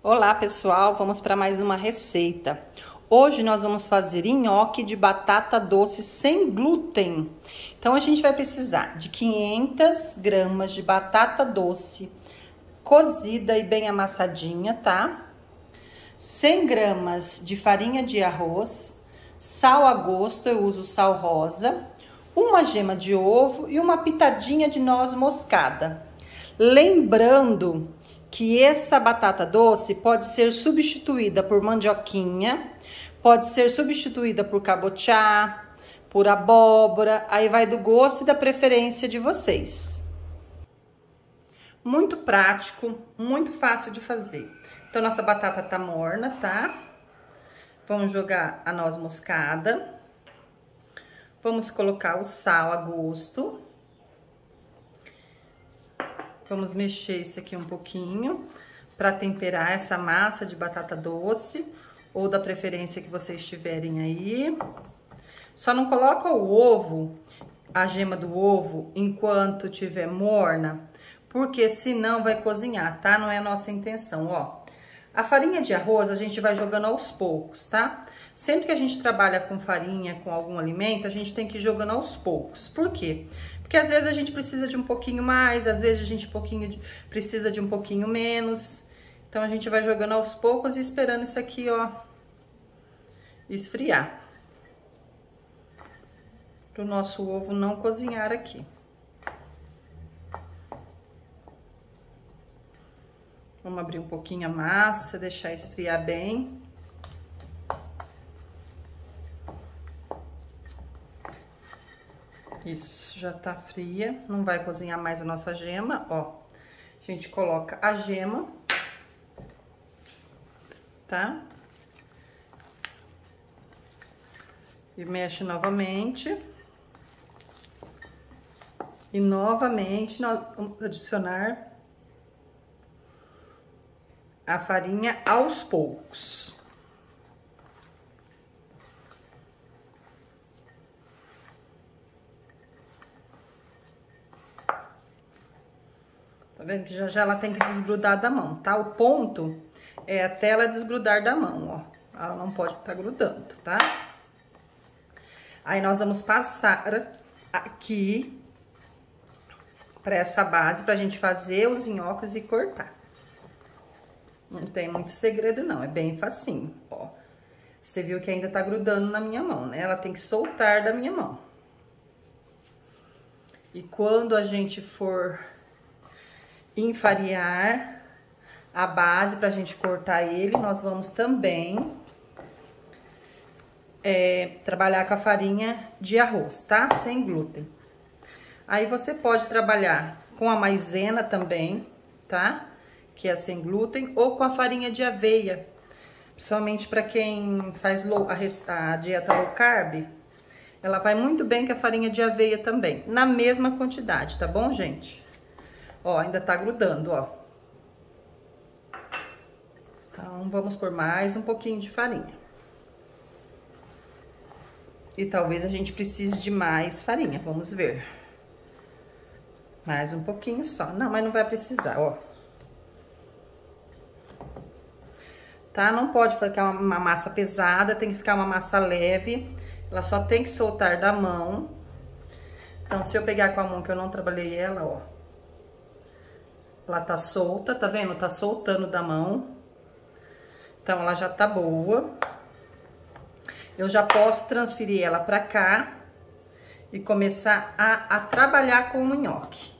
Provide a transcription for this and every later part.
Olá pessoal, vamos para mais uma receita. Hoje nós vamos fazer nhoque de batata doce sem glúten. Então a gente vai precisar de 500 gramas de batata doce cozida e bem amassadinha, tá? 100 gramas de farinha de arroz, sal a gosto, eu uso sal rosa, uma gema de ovo e uma pitadinha de noz moscada. Lembrando que essa batata doce pode ser substituída por mandioquinha, pode ser substituída por cabotiá, por abóbora, aí vai do gosto e da preferência de vocês. Muito prático, muito fácil de fazer. Então, nossa batata tá morna, tá? Vamos jogar a noz moscada. Vamos colocar o sal a gosto. Vamos mexer isso aqui um pouquinho para temperar essa massa de batata doce ou da preferência que vocês tiverem aí. Só não coloca o ovo, a gema do ovo, enquanto tiver morna, porque senão vai cozinhar, tá? Não é a nossa intenção, ó. A farinha de arroz a gente vai jogando aos poucos, tá? Sempre que a gente trabalha com farinha, com algum alimento, a gente tem que ir jogando aos poucos. Por quê? Porque às vezes a gente precisa de um pouquinho mais, às vezes a gente precisa de um pouquinho menos. Então, a gente vai jogando aos poucos e esperando isso aqui, ó, esfriar. Para o nosso ovo não cozinhar aqui. Vamos abrir um pouquinho a massa, deixar esfriar bem. Isso, já tá fria, não vai cozinhar mais a nossa gema, ó. A gente coloca a gema, tá? E mexe novamente. E novamente nós vamos adicionar a farinha aos poucos. Tá vendo que já ela tem que desgrudar da mão, tá? O ponto é até ela desgrudar da mão, ó. Ela não pode estar grudando, tá? Aí nós vamos passar aqui para essa base pra gente fazer os nhoques e cortar. Não tem muito segredo não, é bem facinho, ó. Você viu que ainda tá grudando na minha mão, né? Ela tem que soltar da minha mão. E quando a gente for enfarinhar a base pra gente cortar ele, nós vamos também trabalhar com a farinha de arroz, tá? Sem glúten. Aí você pode trabalhar com a maisena também, tá? Que é sem glúten, ou com a farinha de aveia. Principalmente para quem faz a dieta low carb, ela vai muito bem com a farinha de aveia também, na mesma quantidade, tá bom, gente? Ó, ainda tá grudando, ó. Então, vamos pôr mais um pouquinho de farinha. E talvez a gente precise de mais farinha, vamos ver. Mais um pouquinho só. Não, mas não vai precisar, ó. Tá? Não pode ficar uma massa pesada, tem que ficar uma massa leve. Ela só tem que soltar da mão. Então, se eu pegar com a mão que eu não trabalhei ela, ó. Ela tá solta, tá vendo? Tá soltando da mão. Então, ela já tá boa. Eu já posso transferir ela pra cá e começar a trabalhar com o nhoque.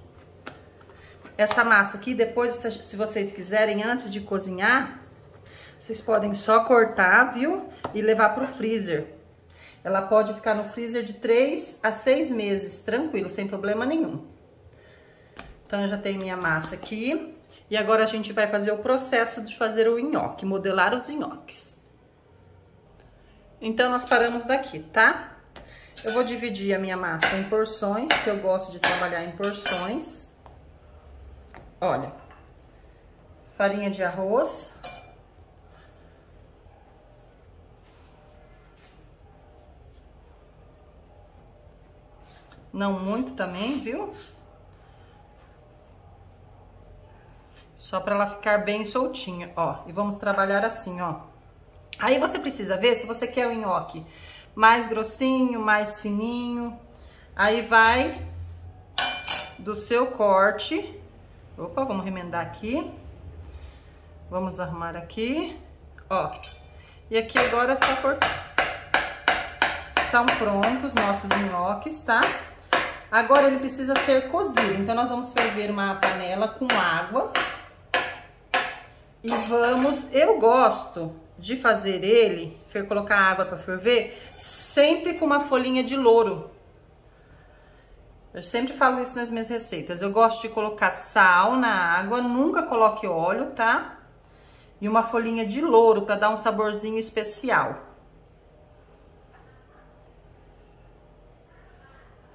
Essa massa aqui, depois, se vocês quiserem, antes de cozinhar, vocês podem só cortar, viu? E levar pro freezer. Ela pode ficar no freezer de 3 a 6 meses, tranquilo, sem problema nenhum. Então, eu já tenho minha massa aqui. E agora a gente vai fazer o processo de fazer o nhoque, modelar os nhoques. Então, nós paramos daqui, tá? Eu vou dividir a minha massa em porções, que eu gosto de trabalhar em porções. Olha, farinha de arroz. não muito também, viu? Só para ela ficar bem soltinha, ó. E vamos trabalhar assim, ó. Aí você precisa ver se você quer o nhoque mais grossinho, mais fininho. Aí vai do seu corte. Opa, vamos remendar aqui. Vamos arrumar aqui, ó. E aqui agora é só cortar. Estão prontos os nossos nhoques, tá? Agora ele precisa ser cozido. Então nós vamos ferver uma panela com água. E vamos, eu gosto de fazer ele, colocar água para ferver, sempre com uma folhinha de louro. Eu sempre falo isso nas minhas receitas. Eu gosto de colocar sal na água, nunca coloque óleo, tá? E uma folhinha de louro para dar um saborzinho especial.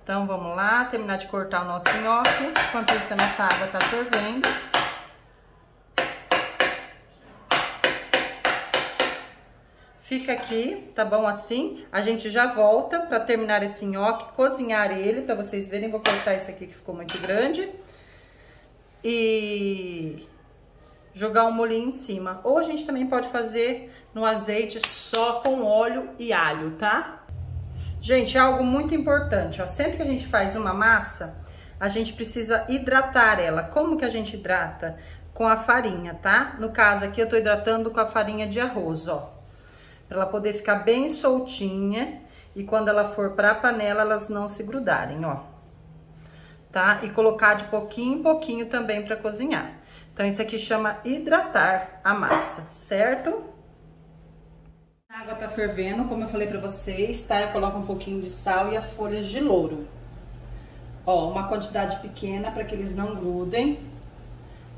Então vamos lá, terminar de cortar o nosso nhoque. Enquanto isso a nossa água tá fervendo. Fica aqui, tá bom assim? A gente já volta para terminar esse nhoque, cozinhar ele, para vocês verem. Vou cortar esse aqui que ficou muito grande. E jogar um molhinho em cima. Ou a gente também pode fazer no azeite só com óleo e alho, tá? Gente, é algo muito importante, ó. Sempre que a gente faz uma massa, a gente precisa hidratar ela. Como que a gente hidrata? Com a farinha, tá? No caso aqui eu tô hidratando com a farinha de arroz, ó. Pra ela poder ficar bem soltinha e quando ela for pra panela, elas não se grudarem, ó. Tá? E colocar de pouquinho em pouquinho também pra cozinhar. Então, isso aqui chama hidratar a massa, certo? A água tá fervendo, como eu falei pra vocês, tá? Eu coloco um pouquinho de sal e as folhas de louro. Ó, uma quantidade pequena pra que eles não grudem.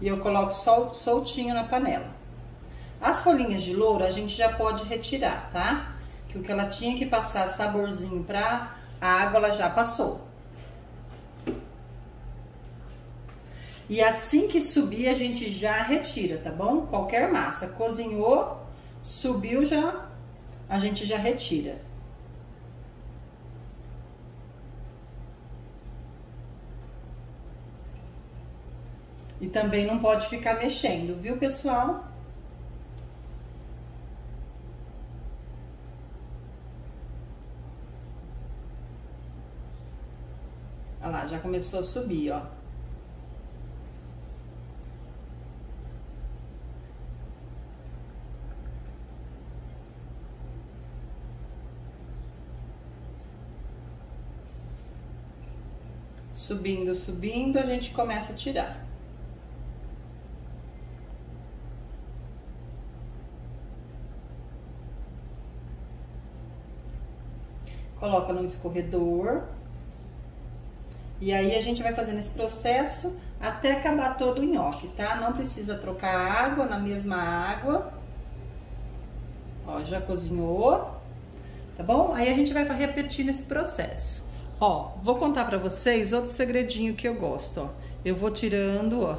E eu coloco soltinho na panela. As folhinhas de louro a gente já pode retirar, tá? Que o que ela tinha que passar saborzinho pra água, ela já passou. E assim que subir, a gente já retira, tá bom? Qualquer massa. Cozinhou, subiu, a gente já retira. E também não pode ficar mexendo, viu, pessoal? Olha lá, já começou a subir, ó. Subindo, subindo, a gente começa a tirar. Coloca no escorredor. E aí a gente vai fazendo esse processo até acabar todo o nhoque, tá? Não precisa trocar água na mesma água. Ó, já cozinhou, tá bom? Aí a gente vai repetindo esse processo. Ó, vou contar pra vocês outro segredinho que eu gosto, ó. Eu vou tirando, ó,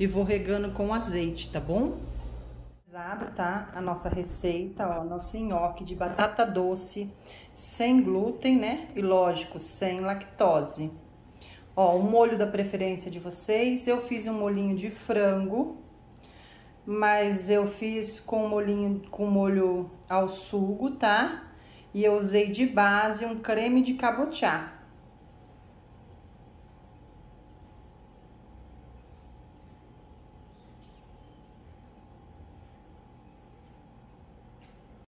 e vou regando com azeite, tá bom? Tá? A nossa receita, ó, nosso nhoque de batata doce, sem glúten, né? E lógico, sem lactose. Ó, o molho da preferência de vocês, eu fiz um molhinho de frango, mas eu fiz com molho ao sugo, tá? E eu usei de base um creme de cabotiá.